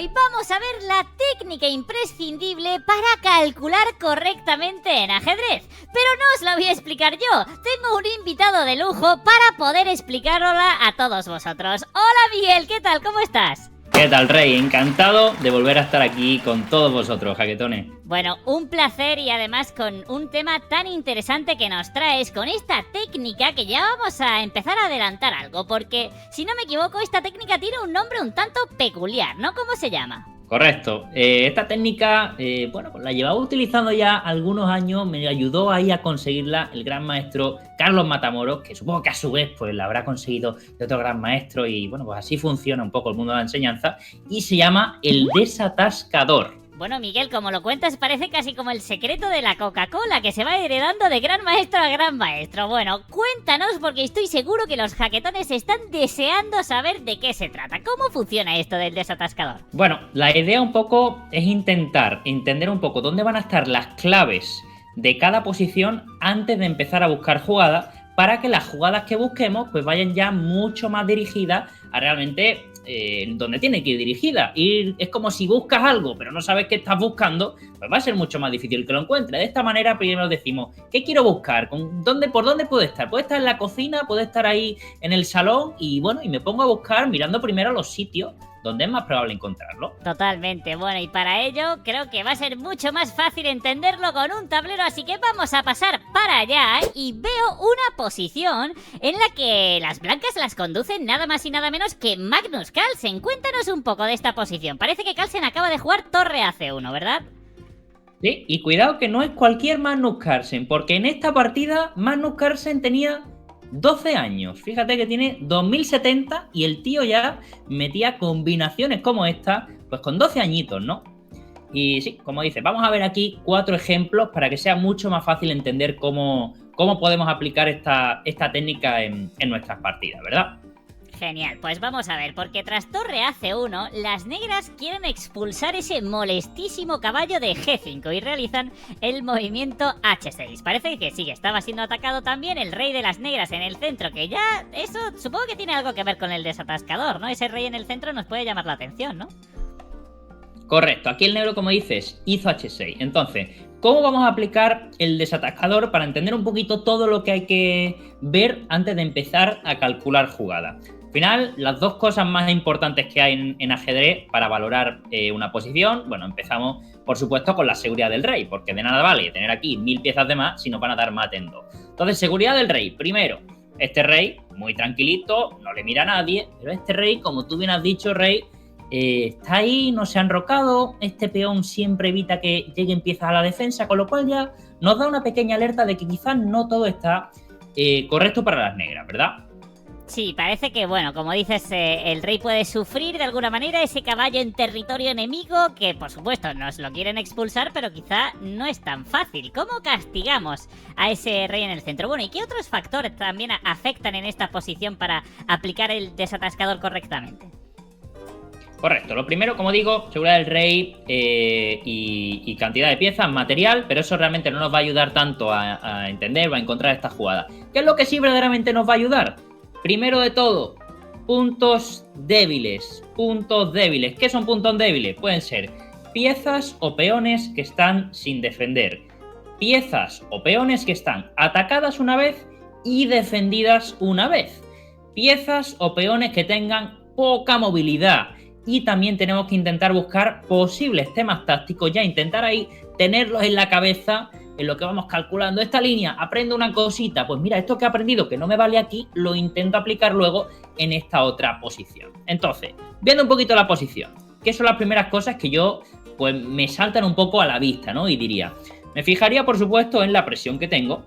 hoy vamos a ver la técnica imprescindible para calcular correctamente en ajedrez. Pero no os la voy a explicar yo, tengo un invitado de lujo para poder explicárosla a todos vosotros. Hola Miguel, ¿qué tal? ¿Cómo estás? ¿Qué tal, Rey? Encantado de volver a estar aquí con todos vosotros, jaquetones. Bueno, un placer y además con un tema tan interesante que nos traes con esta técnica que ya vamos a empezar a adelantar algo, porque si no me equivoco esta técnica tiene un nombre un tanto peculiar, ¿no? ¿Cómo se llama? Correcto. Esta técnica, pues la llevaba utilizando ya algunos años, me ayudó ahí a conseguirla el gran maestro Carlos Matamoros, que supongo que a su vez pues la habrá conseguido de otro gran maestro y bueno, pues así funciona un poco el mundo de la enseñanza y se llama el desatascador. Bueno, Miguel, como lo cuentas, parece casi como el secreto de la Coca-Cola, que se va heredando de gran maestro a gran maestro. Bueno, cuéntanos, porque estoy seguro que los jaquetones están deseando saber de qué se trata. ¿Cómo funciona esto del desatascador? Bueno, la idea un poco es intentar entender un poco dónde van a estar las claves de cada posición antes de empezar a buscar jugadas, para que las jugadas que busquemos pues vayan ya mucho más dirigidas a realmente donde tiene que ir dirigida. Es como si buscas algo pero no sabes qué estás buscando, pues va a ser mucho más difícil que lo encuentres. De esta manera primero decimos, ¿qué quiero buscar? ¿Por dónde puede estar? Puede estar en la cocina, puede estar ahí en el salón y bueno, y me pongo a buscar mirando primero los sitios donde es más probable encontrarlo. Totalmente, bueno, y para ello creo que va a ser mucho más fácil entenderlo con un tablero, así que vamos a pasar para allá y veo una posición en la que las blancas las conducen nada más y nada menos que Magnus Carlsen. Cuéntanos un poco de esta posición. Parece que Carlsen acaba de jugar torre AC1, ¿verdad? Sí, y cuidado que no es cualquier Magnus Carlsen, porque en esta partida Magnus Carlsen tenía 12 años, fíjate que tiene 2070 y el tío ya metía combinaciones como esta, pues con 12 añitos, ¿no? Y sí, como dice, vamos a ver aquí 4 ejemplos para que sea mucho más fácil entender cómo podemos aplicar esta técnica en nuestras partidas, ¿verdad? Genial, pues vamos a ver, porque tras torre AC1, las negras quieren expulsar ese molestísimo caballo de G5 y realizan el movimiento H6. Parece que sí, que estaba siendo atacado también el rey de las negras en el centro, que ya eso supongo que tiene algo que ver con el desatascador, ¿no? Ese rey en el centro nos puede llamar la atención, ¿no? Correcto, aquí el negro, como dices, hizo H6. Entonces, ¿cómo vamos a aplicar el desatascador para entender un poquito todo lo que hay que ver antes de empezar a calcular jugada? Al final, las dos cosas más importantes que hay en ajedrez para valorar una posición, bueno, empezamos, por supuesto, con la seguridad del rey, porque de nada vale tener aquí 1000 piezas de más si nos van a dar mate en 2. Entonces, seguridad del rey. Primero, este rey, muy tranquilito, no le mira a nadie, pero este rey, como tú bien has dicho, rey, está ahí, no se ha enrocado, este peón siempre evita que lleguen piezas a la defensa, con lo cual ya nos da una pequeña alerta de que quizás no todo está correcto para las negras, ¿verdad? Sí, parece que, bueno, como dices, el rey puede sufrir de alguna manera ese caballo en territorio enemigo, que por supuesto nos lo quieren expulsar, pero quizá no es tan fácil. ¿Cómo castigamos a ese rey en el centro? Bueno, ¿y qué otros factores también afectan en esta posición para aplicar el desatascador correctamente? Correcto, lo primero, como digo, seguridad del rey y cantidad de piezas, material, pero eso realmente no nos va a ayudar tanto a entender o a encontrar esta jugada. ¿Qué es lo que sí verdaderamente nos va a ayudar? Primero de todo, puntos débiles. Puntos débiles. ¿Qué son puntos débiles? Pueden ser piezas o peones que están sin defender. Piezas o peones que están atacadas una vez y defendidas una vez. Piezas o peones que tengan poca movilidad. Y también tenemos que intentar buscar posibles temas tácticos, ya intentar ahí tenerlos en la cabeza en lo que vamos calculando. Esta línea, aprendo una cosita, pues mira, esto que he aprendido que no me vale aquí, lo intento aplicar luego en esta otra posición. Entonces, viendo un poquito la posición, ¿qué son las primeras cosas que yo, pues me saltan un poco a la vista, ¿no? Y diría, me fijaría por supuesto en la presión que tengo,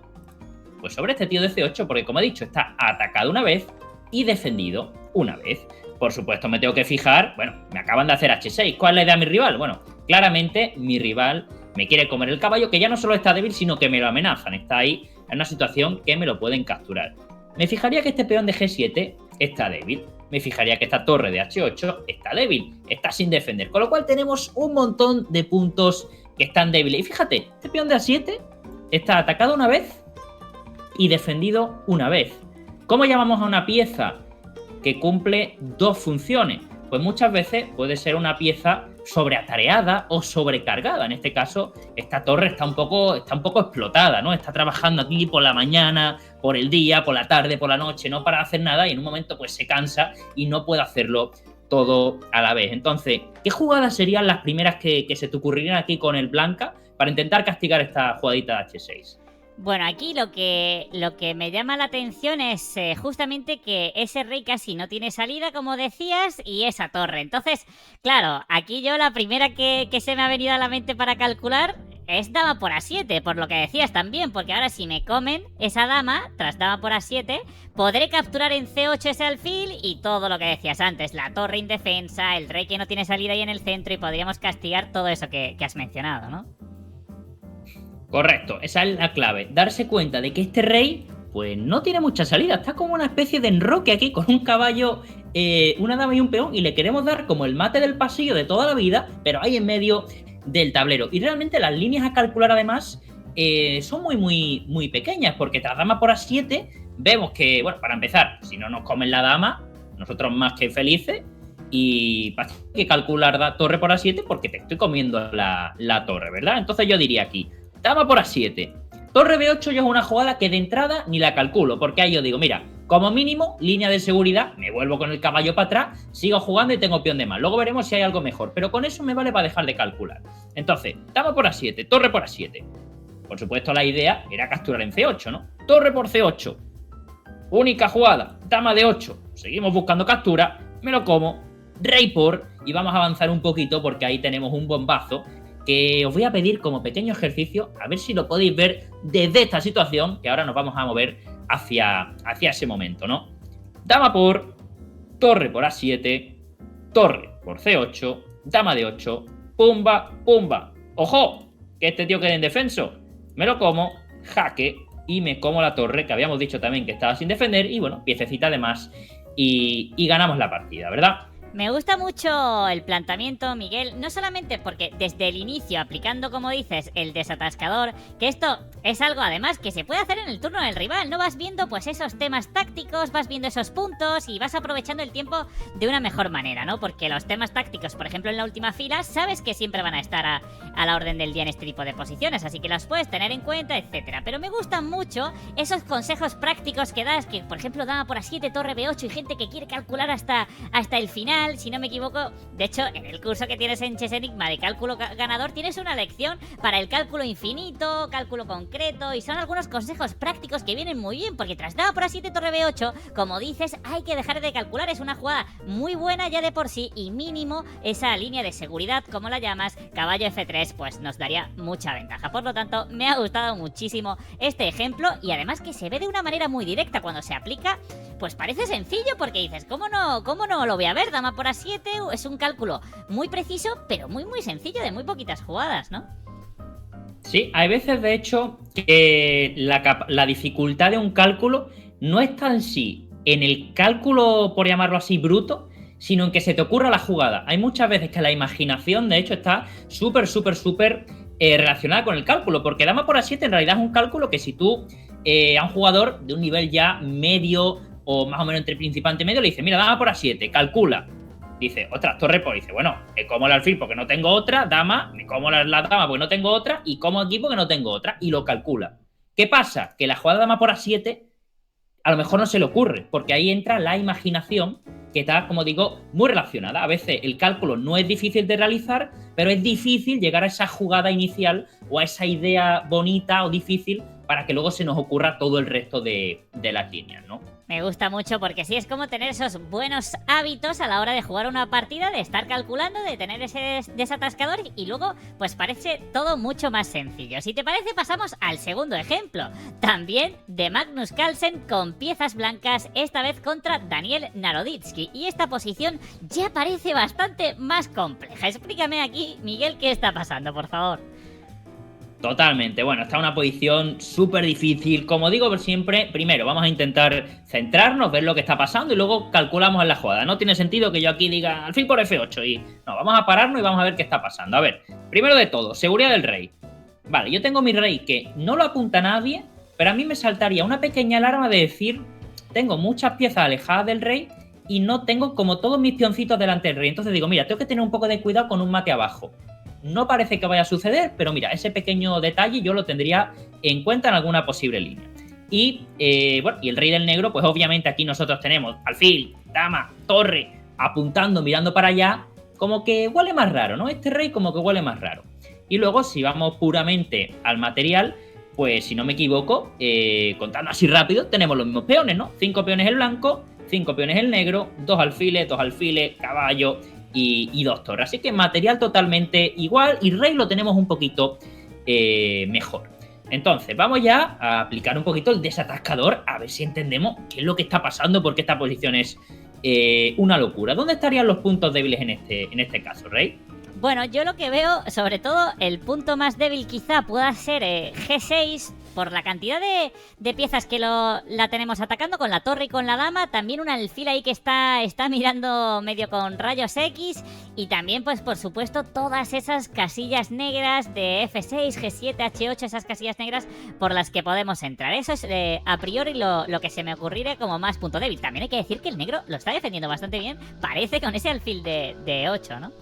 pues sobre este tío de C8, porque como he dicho, está atacado una vez y defendido una vez. Por supuesto me tengo que fijar, bueno, me acaban de hacer H6, ¿cuál es la idea de mi rival? Bueno, claramente mi rival me quiere comer el caballo, que ya no solo está débil, sino que me lo amenazan. Está ahí en una situación que me lo pueden capturar. Me fijaría que este peón de G7 está débil. Me fijaría que esta torre de H8 está débil, está sin defender. Con lo cual tenemos un montón de puntos que están débiles. Y fíjate, este peón de A7 está atacado una vez y defendido una vez. ¿Cómo llamamos a una pieza que cumple dos funciones? pues muchas veces puede ser una pieza sobreatareada o sobrecargada. En este caso, esta torre está un poco explotada, ¿no? Está trabajando aquí por la mañana, por el día, por la tarde, por la noche, no para hacer nada y en un momento pues se cansa y no puede hacerlo todo a la vez. Entonces, ¿qué jugadas serían las primeras que se te ocurrirían aquí con el Blanca para intentar castigar esta jugadita de H6? Bueno, aquí lo que me llama la atención es justamente que ese rey casi no tiene salida, como decías, y esa torre. Entonces, claro, aquí yo la primera que se me ha venido a la mente para calcular es dama por A7, por lo que decías también, porque ahora si me comen esa dama, tras dama por A7, podré capturar en C8 ese alfil y todo lo que decías antes, la torre indefensa, el rey que no tiene salida ahí en el centro y podríamos castigar todo eso que has mencionado, ¿no? Correcto, esa es la clave. Darse cuenta de que este rey, pues no tiene mucha salida. Está como una especie de enroque aquí con un caballo, una dama y un peón. Y le queremos dar como el mate del pasillo de toda la vida, pero ahí en medio del tablero. Y realmente las líneas a calcular además son muy pequeñas. Porque tras dama por A7 vemos que, bueno, para empezar, si no nos comen la dama, nosotros más que felices. Y hay que calcular la torre por A7 porque te estoy comiendo la torre, ¿verdad? Entonces yo diría aquí, dama por A7. Torre B8 yo es una jugada que de entrada ni la calculo, porque ahí yo digo, mira, como mínimo, línea de seguridad, me vuelvo con el caballo para atrás, sigo jugando y tengo peón de más. Luego veremos si hay algo mejor, pero con eso me vale para dejar de calcular. Entonces, dama por A7, torre por A7. Por supuesto, la idea era capturar en C8, ¿no? Torre por C8. Única jugada, dama de 8. Seguimos buscando captura, me lo como, rey por, y vamos a avanzar un poquito porque ahí tenemos un bombazo que os voy a pedir como pequeño ejercicio, a ver si lo podéis ver desde esta situación, que ahora nos vamos a mover hacia ese momento, ¿no? Dama por, torre por A7, torre por C8, dama de 8, pumba, pumba. ¡Ojo! Que este tío queda indefenso. Me lo como, jaque, y me como la torre, que habíamos dicho también que estaba sin defender, y bueno, piececita de más, y ganamos la partida, ¿verdad? Me gusta mucho el planteamiento, Miguel, no solamente porque desde el inicio, aplicando, como dices, el desatascador, que esto es algo además que se puede hacer en el turno del rival, ¿no? Vas viendo pues esos temas tácticos, vas viendo esos puntos y vas aprovechando el tiempo de una mejor manera, ¿no? Porque los temas tácticos, por ejemplo, en la última fila, sabes que siempre van a estar a la orden del día en este tipo de posiciones, así que los puedes tener en cuenta, etcétera. Pero me gustan mucho esos consejos prácticos que das, que por ejemplo dama por A7, torre B8 y gente que quiere calcular hasta el final. Si no me equivoco, de hecho, en el curso que tienes en Chess Enigma de cálculo ganador tienes una lección para el cálculo infinito, cálculo concreto, y son algunos consejos prácticos que vienen muy bien, porque tras dama por A7, torre B8, como dices, hay que dejar de calcular, es una jugada muy buena ya de por sí, y mínimo esa línea de seguridad, como la llamas, caballo F3, pues nos daría mucha ventaja. Por lo tanto, me ha gustado muchísimo este ejemplo, y además que se ve de una manera muy directa cuando se aplica, pues parece sencillo, porque dices, ¿cómo no lo voy a ver? Dama por A7 es un cálculo muy preciso, pero muy sencillo, de muy poquitas jugadas, ¿no? Sí, hay veces, de hecho, que la dificultad de un cálculo no está en sí en el cálculo, por llamarlo así, bruto, sino en que se te ocurra la jugada. Hay muchas veces que la imaginación, de hecho, está súper relacionada con el cálculo, porque dama por A7 en realidad es un cálculo que si tú a un jugador de un nivel ya medio o más o menos entre principiante y medio le dices, mira, dama por A7, calcula. Dice, ostras, torre por, dice, bueno, me como el alfil porque no tengo otra, dama, me como la dama porque no tengo otra, y como aquí porque no tengo otra, y lo calcula. ¿Qué pasa? Que la jugada dama por A7 a lo mejor no se le ocurre, porque ahí entra la imaginación, que está, como digo, muy relacionada. A veces el cálculo no es difícil de realizar, pero es difícil llegar a esa jugada inicial o a esa idea bonita o difícil para que luego se nos ocurra todo el resto de las líneas, ¿no? Me gusta mucho porque sí, es como tener esos buenos hábitos a la hora de jugar una partida, de estar calculando, de tener ese desatascador, y luego pues parece todo mucho más sencillo. Si te parece, pasamos al segundo ejemplo, también de Magnus Carlsen con piezas blancas, esta vez contra Daniel Naroditsky, y esta posición ya parece bastante más compleja. Explícame aquí, Miguel, qué está pasando, por favor. Totalmente, bueno, está en una posición súper difícil. Como digo siempre, primero vamos a intentar centrarnos, ver lo que está pasando y luego calculamos en la jugada. No tiene sentido que yo aquí diga alfil por F8 y no, vamos a pararnos y vamos a ver qué está pasando. A ver, primero de todo, seguridad del rey. Vale, yo tengo mi rey que no lo apunta nadie, pero a mí me saltaría una pequeña alarma de decir, tengo muchas piezas alejadas del rey y no tengo como todos mis peoncitos delante del rey. Entonces digo, mira, tengo que tener un poco de cuidado con un mate abajo. No parece que vaya a suceder, pero mira, ese pequeño detalle yo lo tendría en cuenta en alguna posible línea. Y bueno, y el rey del negro, pues obviamente aquí nosotros tenemos alfil, dama, torre, apuntando, mirando para allá, como que huele más raro, ¿no? Este rey como que huele más raro. Y luego, si vamos puramente al material, pues si no me equivoco, contando así rápido, tenemos los mismos peones, ¿no? 5 peones el blanco, 5 peones el negro, 2 alfiles, caballo y 2 torres. Así que material totalmente igual y rey lo tenemos un poquito mejor. Entonces, vamos ya a aplicar un poquito el desatascador, a ver si entendemos qué es lo que está pasando, porque esta posición es una locura. ¿Dónde estarían los puntos débiles en este caso, Rey? Bueno, yo lo que veo, sobre todo, el punto más débil quizá pueda ser G6, por la cantidad de piezas que la tenemos atacando, con la torre y con la dama. También un alfil ahí que está mirando medio con rayos X. Y también, pues por supuesto, todas esas casillas negras de F6, G7, H8, esas casillas negras por las que podemos entrar. Eso es a priori lo que se me ocurriría como más punto débil. También hay que decir que el negro lo está defendiendo bastante bien, parece, con ese alfil de 8, ¿no?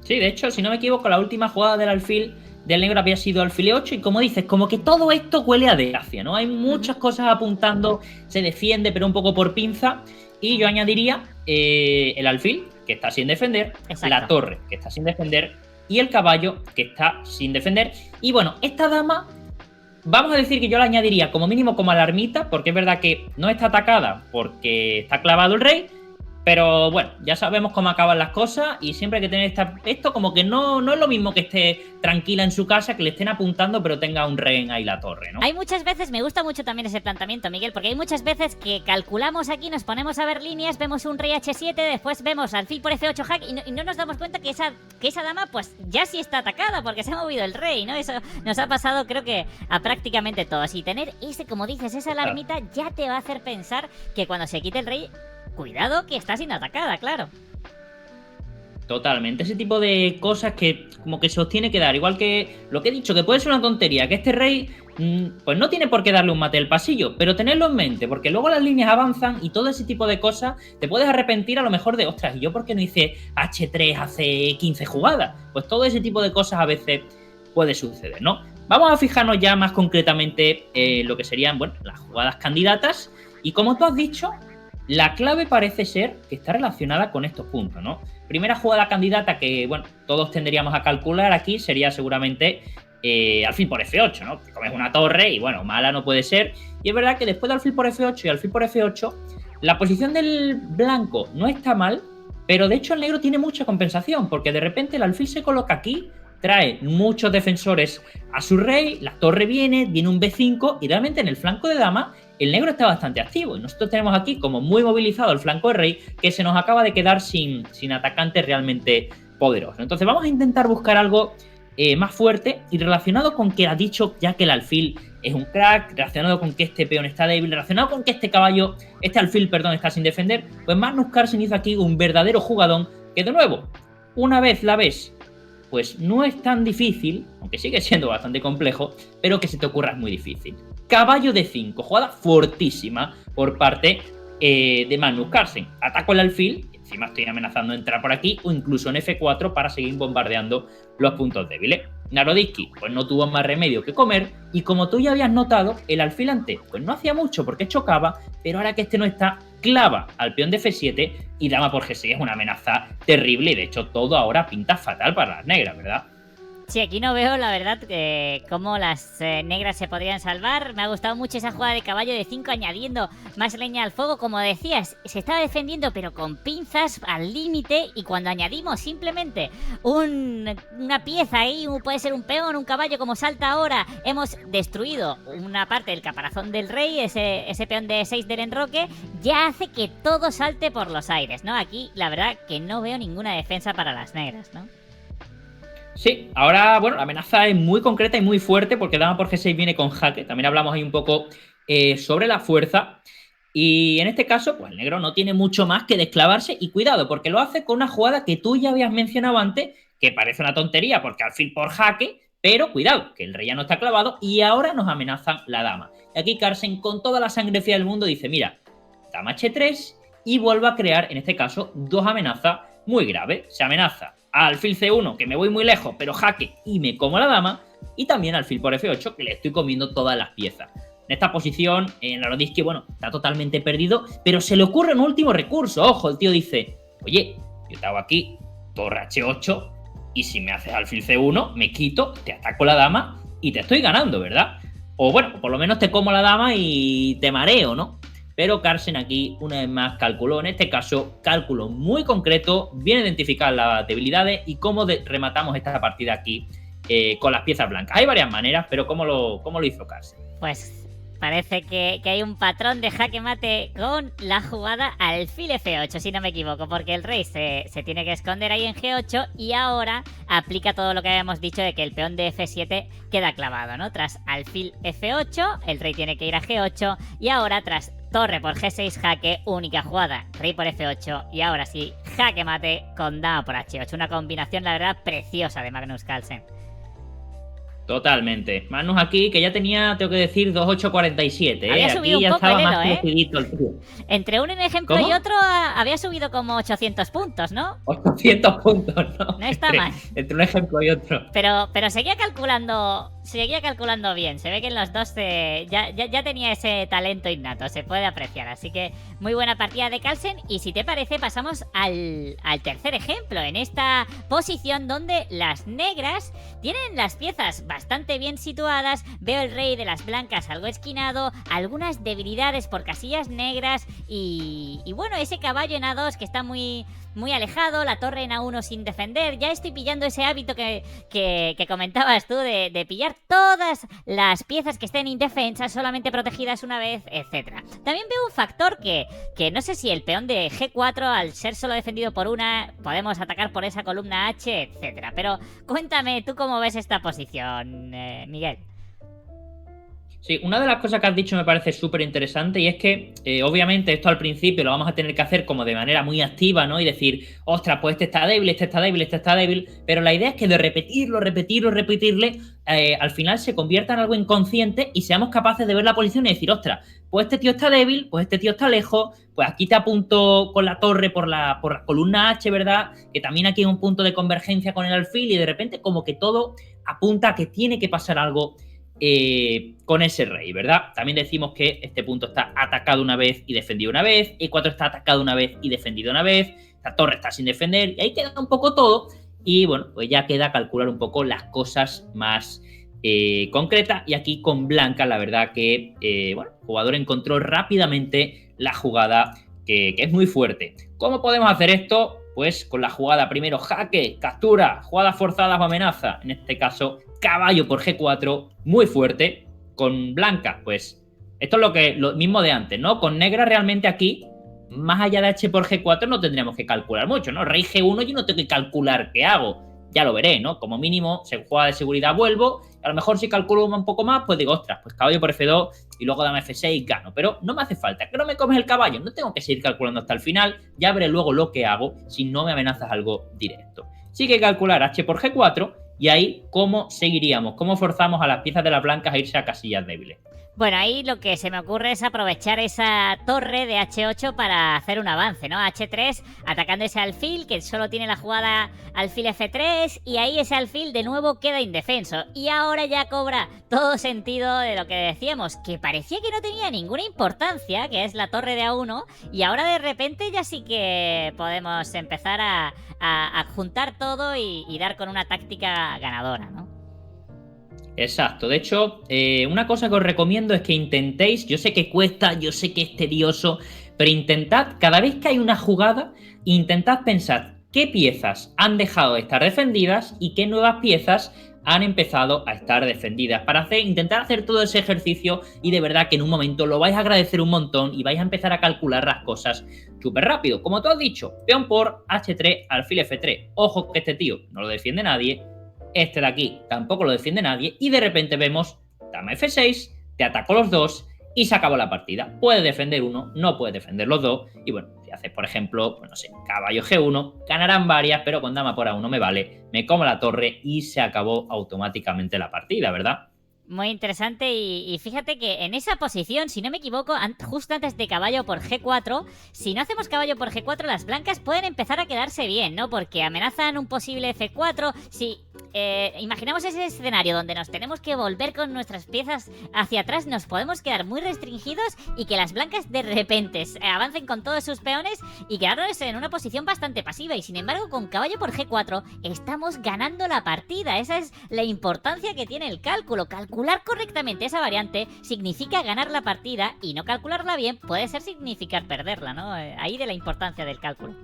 Sí, de hecho, si no me equivoco, la última jugada del alfil del negro había sido alfil 8 y como dices, como que todo esto huele a desgracia, ¿no? Hay muchas cosas apuntando, se defiende, pero un poco por pinza. Y yo añadiría el alfil, que está sin defender, exacto, la torre, que está sin defender, y el caballo, que está sin defender. Y bueno, esta dama, vamos a decir que yo la añadiría como mínimo como alarmita, porque es verdad que no está atacada porque está clavado el rey. Pero bueno, ya sabemos cómo acaban las cosas y siempre hay que tener esto como que no es lo mismo que esté tranquila en su casa, que le estén apuntando pero tenga un rehén ahí la torre, ¿no? Hay muchas veces, me gusta mucho también ese planteamiento, Miguel, porque hay muchas veces que calculamos aquí, nos ponemos a ver líneas, vemos un rey H7, después vemos alfil por F8 hack y no nos damos cuenta que esa dama pues ya sí está atacada porque se ha movido el rey, ¿no? Eso nos ha pasado creo que a prácticamente todos. Y tener ese, como dices, esa alarmita ya te va a hacer pensar que cuando se quite el rey, cuidado que está siendo atacada, claro. Totalmente, ese tipo de cosas que como que se os tiene que dar, igual que lo que he dicho, que puede ser una tontería, que este rey pues no tiene por qué darle un mate del pasillo, pero tenerlo en mente, porque luego las líneas avanzan y todo ese tipo de cosas te puedes arrepentir a lo mejor de, ostras, ¿y yo por qué no hice H3 hace 15 jugadas? Pues todo ese tipo de cosas a veces puede suceder, ¿no? Vamos a fijarnos ya más concretamente en lo que serían, bueno, las jugadas candidatas, y como tú has dicho, la clave parece ser que está relacionada con estos puntos, ¿no? Primera jugada candidata que, bueno, todos tendríamos a calcular aquí sería seguramente alfil por F8, ¿no? Que comes una torre y, bueno, mala no puede ser. Y es verdad que después de alfil por F8 y alfil por F8, la posición del blanco no está mal, pero de hecho el negro tiene mucha compensación, porque de repente el alfil se coloca aquí, trae muchos defensores a su rey, la torre viene un B5 y realmente en el flanco de dama el negro está bastante activo y nosotros tenemos aquí como muy movilizado el flanco de rey que se nos acaba de quedar sin atacante realmente poderoso. Entonces vamos a intentar buscar algo más fuerte y relacionado con que has dicho ya que el alfil es un crack, relacionado con que este peón está débil, relacionado con que este alfil, está sin defender, pues Magnus Carlsen hizo aquí un verdadero jugadón que de nuevo, una vez la ves, pues no es tan difícil, aunque sigue siendo bastante complejo, pero que se te ocurra es muy difícil. Caballo de 5, jugada fortísima por parte de Magnus Carlsen. Ataco el alfil, encima estoy amenazando entrar por aquí, o incluso en F4 para seguir bombardeando los puntos débiles. Naroditsky pues no tuvo más remedio que comer, y como tú ya habías notado, el alfil antes pues no hacía mucho porque chocaba, pero ahora que este no está, clava al peón de F7 y dama por G6 es una amenaza terrible y de hecho todo ahora pinta fatal para las negras, ¿verdad? Sí, aquí no veo, la verdad, cómo las negras se podrían salvar. Me ha gustado mucho esa jugada de caballo de 5 añadiendo más leña al fuego. Como decías, se estaba defendiendo pero con pinzas al límite, y cuando añadimos simplemente una pieza ahí, puede ser un peón, un caballo como salta ahora, hemos destruido una parte del caparazón del rey, ese peón de 6 del enroque, ya hace que todo salte por los aires, ¿no? Aquí la verdad que no veo ninguna defensa para las negras, ¿no? Sí, ahora, bueno, la amenaza es muy concreta y muy fuerte porque dama por G6 viene con jaque. También hablamos ahí un poco sobre la fuerza. Y en este caso, pues el negro no tiene mucho más que desclavarse. Y cuidado, porque lo hace con una jugada que tú ya habías mencionado antes, que parece una tontería porque alfil por jaque, pero cuidado, que el rey ya no está clavado y ahora nos amenaza la dama. Y aquí Carlsen, con toda la sangre fría del mundo, dice, mira, dama H3 y vuelvo a crear, en este caso, dos amenazas muy graves. Se amenaza a alfil C1, que me voy muy lejos, pero jaque y me como la dama, y también alfil por F8, que le estoy comiendo todas las piezas. En esta posición, Naroditsky, bueno, está totalmente perdido, pero se le ocurre un último recurso. Ojo, el tío dice, oye, yo te hago aquí torre H8, y si me haces alfil C1, me quito, te ataco la dama y te estoy ganando, ¿verdad? O bueno, por lo menos te como la dama y te mareo, ¿no? Pero Carlsen aquí, una vez más, calculó, en este caso, cálculo muy concreto, bien identificar las debilidades y cómo rematamos esta partida aquí con las piezas blancas. Hay varias maneras, pero ¿cómo lo hizo Carlsen? Pues parece que hay un patrón de jaque mate con la jugada alfil F8, si no me equivoco, porque el rey se tiene que esconder ahí en G8 y ahora aplica todo lo que habíamos dicho de que el peón de F7 queda clavado, ¿no? Tras alfil F8, el rey tiene que ir a G8 y ahora tras torre por G6 jaque, única jugada, rey por F8 y ahora sí, jaque mate con dama por H8. Una combinación, la verdad, preciosa de Magnus Carlsen. Totalmente. Magnus aquí, que ya tenía, tengo que decir, 2.847. Había subido aquí un ya poco estaba el más elo, lucidito el tío. Entre un ejemplo ¿Cómo? y otro había subido como 800 puntos, ¿no? 800 puntos, ¿no? No está mal. Entre un ejemplo y otro. Pero seguía calculando bien. Se ve que en los dos ya tenía ese talento innato, se puede apreciar. Así que muy buena partida de Carlsen. Y si te parece, pasamos al tercer ejemplo. En esta posición donde las negras tienen las piezas bastante bien situadas. Veo el rey de las blancas algo esquinado, algunas debilidades por casillas negras y bueno, ese caballo en A2 que está muy alejado, la torre en A1 sin defender. Ya estoy pillando ese hábito que comentabas tú de pillar todas las piezas que estén indefensas, solamente protegidas una vez, etc. También veo un factor que no sé si el peón de G4, al ser solo defendido por una, podemos atacar por esa columna H, etc. Pero cuéntame, ¿tú cómo ves esta posición, Miguel? Sí, una de las cosas que has dicho me parece súper interesante y es que obviamente esto al principio lo vamos a tener que hacer como de manera muy activa, ¿no? Y decir, ostras, pues este está débil, este está débil, este está débil, pero la idea es que de repetirle, al final se convierta en algo inconsciente y seamos capaces de ver la posición y decir, ostras, pues este tío está débil, pues este tío está lejos, pues aquí te apunto con la torre por la columna H, ¿verdad? Que también aquí hay un punto de convergencia con el alfil y de repente como que todo apunta a que tiene que pasar algo con ese rey, ¿verdad? También decimos que este punto está atacado una vez y defendido una vez, E4 está atacado una vez y defendido una vez, esta torre está sin defender, y ahí queda un poco todo, y bueno, pues ya queda calcular un poco las cosas más concretas, y aquí con blanca, la verdad que, bueno, el jugador encontró rápidamente la jugada que es muy fuerte. ¿Cómo podemos hacer esto? Pues con la jugada primero jaque, captura, jugadas forzadas o amenaza, en este caso caballo por G4, muy fuerte. Con blanca, pues esto es lo mismo de antes, ¿no? Con negra realmente aquí, más allá de H por G4 no tendríamos que calcular mucho, ¿no? Rey G1 yo no tengo que calcular qué hago, ya lo veré, ¿no? Como mínimo, se juega de seguridad, vuelvo, a lo mejor si calculo un poco más, pues digo, ostras, pues caballo por F2 y luego dama F6 gano, pero no me hace falta, que no me comes el caballo, no tengo que seguir calculando hasta el final, ya veré luego lo que hago si no me amenazas algo directo. Sí que hay que calcular H por G4 y ahí cómo seguiríamos, cómo forzamos a las piezas de las blancas a irse a casillas débiles. Bueno, ahí lo que se me ocurre es aprovechar esa torre de H8 para hacer un avance, ¿no? H3 atacando ese alfil que solo tiene la jugada alfil F3 y ahí ese alfil de nuevo queda indefenso. Y ahora ya cobra todo sentido de lo que decíamos, que parecía que no tenía ninguna importancia, que es la torre de A1, y ahora de repente ya sí que podemos empezar a juntar todo y dar con una táctica ganadora, ¿no? Exacto, de hecho, una cosa que os recomiendo es que intentéis, yo sé que cuesta, yo sé que es tedioso, pero intentad, cada vez que hay una jugada, intentad pensar qué piezas han dejado de estar defendidas y qué nuevas piezas han empezado a estar defendidas, para intentar hacer todo ese ejercicio y de verdad que en un momento lo vais a agradecer un montón y vais a empezar a calcular las cosas súper rápido. Como tú has dicho, peón por H3, alfil F3, ojo que este tío no lo defiende nadie, este de aquí tampoco lo defiende nadie y de repente vemos dama F6, te atacó los dos y se acabó la partida. Puede defender uno, no puede defender los dos y bueno, si haces por ejemplo, pues no sé, caballo G1, ganarán varias, pero con dama por A1 me vale, me como la torre y se acabó automáticamente la partida, ¿verdad? Muy interesante y fíjate que en esa posición, si no me equivoco, justo antes de caballo por G4, si no hacemos caballo por G4, las blancas pueden empezar a quedarse bien, ¿no? Porque amenazan un posible F4. Si imaginamos ese escenario donde nos tenemos que volver con nuestras piezas hacia atrás, nos podemos quedar muy restringidos y que las blancas de repente avancen con todos sus peones y quedarnos en una posición bastante pasiva. Y sin embargo, con caballo por G4 estamos ganando la partida. Esa es la importancia que tiene el cálculo. Calcular correctamente esa variante significa ganar la partida, y no calcularla bien puede significar perderla, ¿no? Ahí de la importancia del cálculo.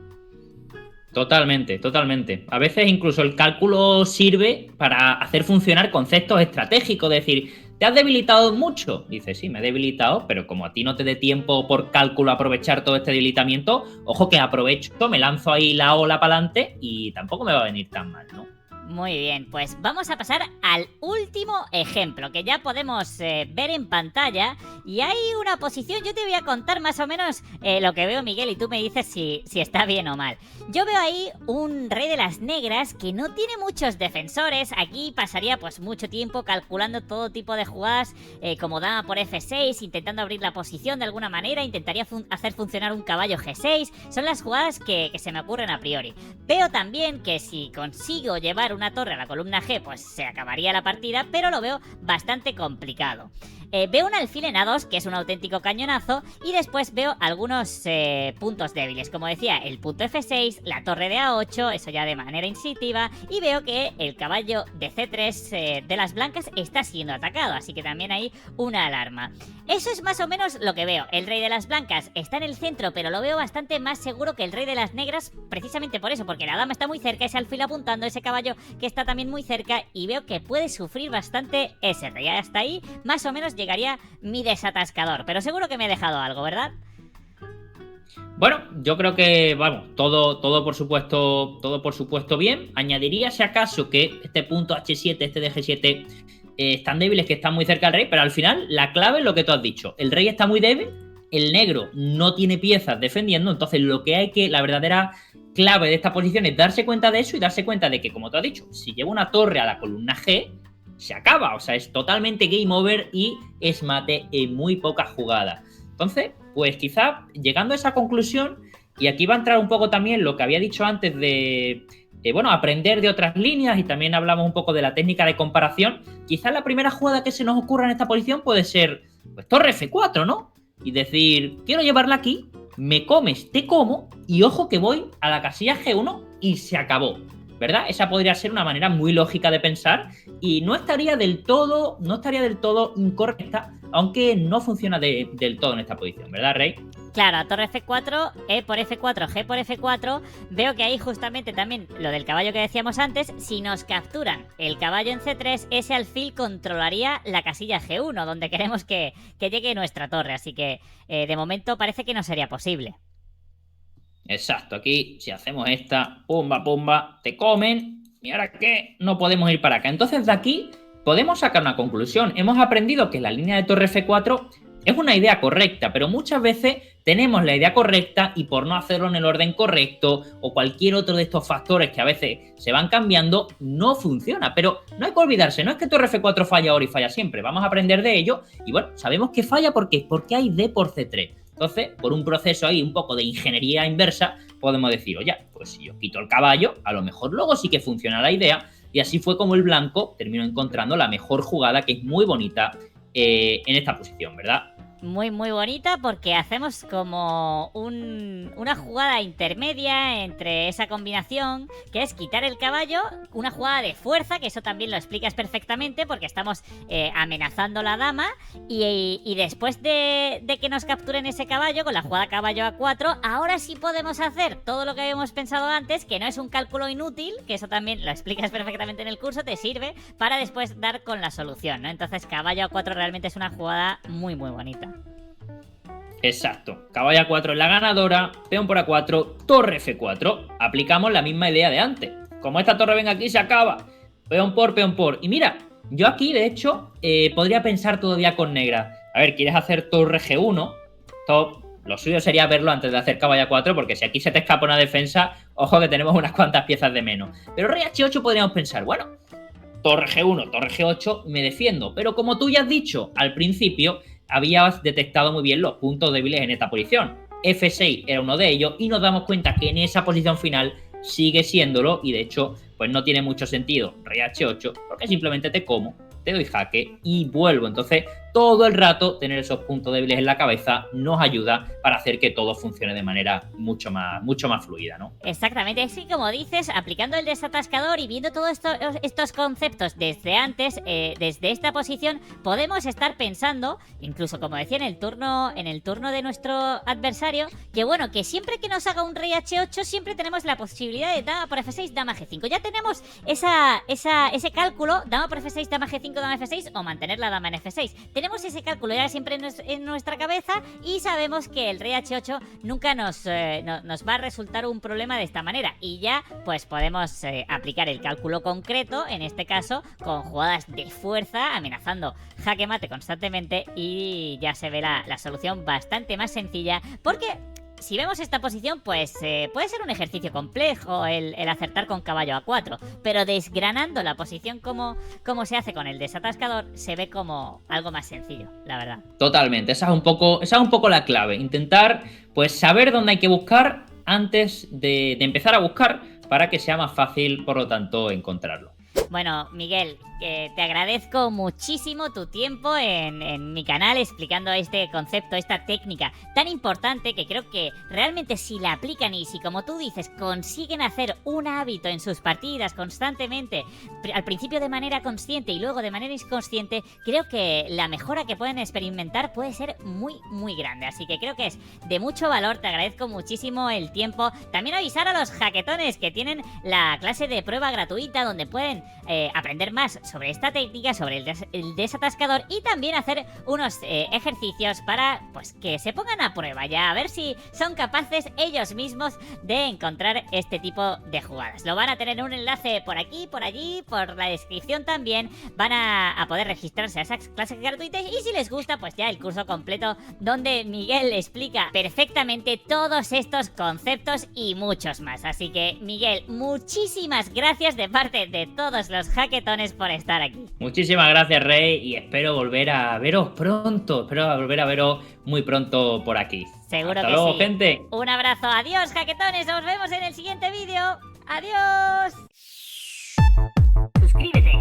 Totalmente, totalmente. A veces incluso el cálculo sirve para hacer funcionar conceptos estratégicos, es decir, ¿te has debilitado mucho? Dices, sí, me he debilitado, pero como a ti no te dé tiempo por cálculo a aprovechar todo este debilitamiento, ojo que aprovecho, me lanzo ahí la ola para adelante y tampoco me va a venir tan mal, ¿no? Muy bien, pues vamos a pasar al último ejemplo, que ya podemos ver en pantalla. Y hay una posición, yo te voy a contar más o menos lo que veo, Miguel, y tú me dices si está bien o mal. Yo veo ahí un rey de las negras que no tiene muchos defensores. Aquí pasaría pues mucho tiempo calculando todo tipo de jugadas, como dama por F6, intentando abrir la posición de alguna manera. Intentaría hacer funcionar un caballo G6. Son las jugadas que se me ocurren a priori. Veo también que si consigo llevar una torre a la columna G, pues se acabaría la partida, pero lo veo bastante complicado. Veo un alfil en A2, que es un auténtico cañonazo, y después veo algunos puntos débiles, como decía, el punto F6, la torre de A8, eso ya de manera instintiva, y veo que el caballo de C3 de las blancas está siendo atacado, así que también hay una alarma. Eso es más o menos lo que veo. El rey de las blancas está en el centro, pero lo veo bastante más seguro que el rey de las negras, precisamente por eso, porque la dama está muy cerca, ese alfil apuntando, ese caballo que está también muy cerca, y veo que puede sufrir bastante ese rey. Hasta ahí, más o menos llegaría mi desatascador, pero seguro que me he dejado algo, ¿verdad? Bueno, yo creo que, vamos, todo por supuesto bien. Añadiría si acaso que este punto H7, este de G7, están débiles, que están muy cerca del rey, pero al final la clave es lo que tú has dicho. El rey está muy débil, el negro no tiene piezas defendiendo, entonces lo que hay que, la verdadera clave de esta posición es darse cuenta de eso y darse cuenta de que, como tú has dicho, si llevo una torre a la columna G, se acaba, o sea, es totalmente game over y es mate en muy pocas jugadas. Entonces, pues quizá llegando a esa conclusión, y aquí va a entrar un poco también lo que había dicho antes de, aprender de otras líneas, y también hablamos un poco de la técnica de comparación, quizá la primera jugada que se nos ocurra en esta posición puede ser, pues, torre F4, ¿no? Y decir, quiero llevarla aquí, me comes, te como, y ojo que voy a la casilla G1 y se acabó, ¿verdad? Esa podría ser una manera muy lógica de pensar y no estaría del todo incorrecta, aunque no funciona del todo en esta posición, ¿verdad, Rey? Claro, torre F4, E por F4, G por F4. Veo que ahí justamente también lo del caballo que decíamos antes. Si nos capturan el caballo en C3, ese alfil controlaría la casilla G1, donde queremos que llegue nuestra torre. Así que de momento parece que no sería posible. Exacto, aquí si hacemos esta, pumba, te comen, ¿y ahora qué? No podemos ir para acá. Entonces de aquí podemos sacar una conclusión. Hemos aprendido que la línea de torre F4 es una idea correcta, pero muchas veces tenemos la idea correcta y por no hacerlo en el orden correcto o cualquier otro de estos factores que a veces se van cambiando, no funciona. Pero no hay que olvidarse, no es que torre F4 falla ahora y falla siempre, vamos a aprender de ello y bueno, sabemos que falla porque hay D por C3. Entonces, por un proceso ahí, un poco de ingeniería inversa, podemos decir, oye, pues si yo quito el caballo, a lo mejor luego sí que funciona la idea. Y así fue como el blanco terminó encontrando la mejor jugada, que es muy bonita en esta posición, ¿verdad? Muy bonita, porque hacemos como una jugada intermedia entre esa combinación, que es quitar el caballo, una jugada de fuerza, que eso también lo explicas perfectamente porque estamos amenazando la dama, y después de que nos capturen ese caballo con la jugada caballo A4, ahora sí podemos hacer todo lo que habíamos pensado antes, que no es un cálculo inútil, que eso también lo explicas perfectamente en el curso, te sirve para después dar con la solución, ¿no? Entonces caballo A4 realmente es una jugada muy bonita. Exacto, caballo A4 es la ganadora, peón por A4, torre F4. Aplicamos la misma idea de antes. Como esta torre venga aquí, se acaba. Peón por. Y mira, yo aquí, de hecho, podría pensar todavía con negra. A ver, ¿quieres hacer torre G1? Lo suyo sería verlo antes de hacer caballo A4, porque si aquí se te escapa una defensa, ojo que tenemos unas cuantas piezas de menos. Pero rey H8 podríamos pensar, bueno, torre G1, torre G8, me defiendo. Pero como tú ya has dicho al principio, habías detectado muy bien los puntos débiles en esta posición. F6 era uno de ellos y nos damos cuenta que en esa posición final sigue siéndolo y de hecho pues no tiene mucho sentido rey H8 porque simplemente te como, te doy jaque y vuelvo. Entonces todo el rato tener esos puntos débiles en la cabeza nos ayuda para hacer que todo funcione de manera mucho más fluida, ¿no? Exactamente, es que como dices, aplicando el desatascador y viendo todos estos conceptos desde antes, desde esta posición, podemos estar pensando, incluso como decía en el turno de nuestro adversario, que bueno, que siempre que nos haga un rey H8 siempre tenemos la posibilidad de dama por F6, dama G5. Ya tenemos ese cálculo, dama por F6, dama G5, dama F6 o mantener la dama en F6. Tenemos ese cálculo ya siempre en nuestra cabeza y sabemos que el rey H8 nunca nos va a resultar un problema de esta manera. Y ya pues podemos aplicar el cálculo concreto, en este caso con jugadas de fuerza, amenazando jaque mate constantemente y ya se ve la solución bastante más sencilla porque... Si vemos esta posición, pues puede ser un ejercicio complejo el acertar con caballo A4, pero desgranando la posición como se hace con el desatascador, se ve como algo más sencillo, la verdad. Totalmente, esa es un poco la clave, intentar pues saber dónde hay que buscar antes de empezar a buscar para que sea más fácil, por lo tanto, encontrarlo. Bueno, Miguel, te agradezco muchísimo tu tiempo en mi canal explicando este concepto, esta técnica tan importante que creo que realmente si la aplican y si, como tú dices, consiguen hacer un hábito en sus partidas constantemente, al principio de manera consciente y luego de manera inconsciente, creo que la mejora que pueden experimentar puede ser muy, muy grande. Así que creo que es de mucho valor, te agradezco muchísimo el tiempo. También avisar a los jaquetones que tienen la clase de prueba gratuita donde pueden aprender más sobre esta técnica, sobre el desatascador y también hacer unos ejercicios para pues que se pongan a prueba ya, a ver si son capaces ellos mismos de encontrar este tipo de jugadas. Lo van a tener en un enlace por aquí, por allí, por la descripción también. Van a poder registrarse a esas clases gratuitas y si les gusta pues ya el curso completo donde Miguel explica perfectamente todos estos conceptos y muchos más. Así que Miguel, muchísimas gracias de parte de todos los jaquetones por estar aquí. Muchísimas gracias, Rey, y espero volver a veros pronto. Espero volver a veros muy pronto por aquí. Seguro Hasta que luego, sí. gente. Un abrazo. Adiós, jaquetones. Nos vemos en el siguiente vídeo. Adiós. Suscríbete.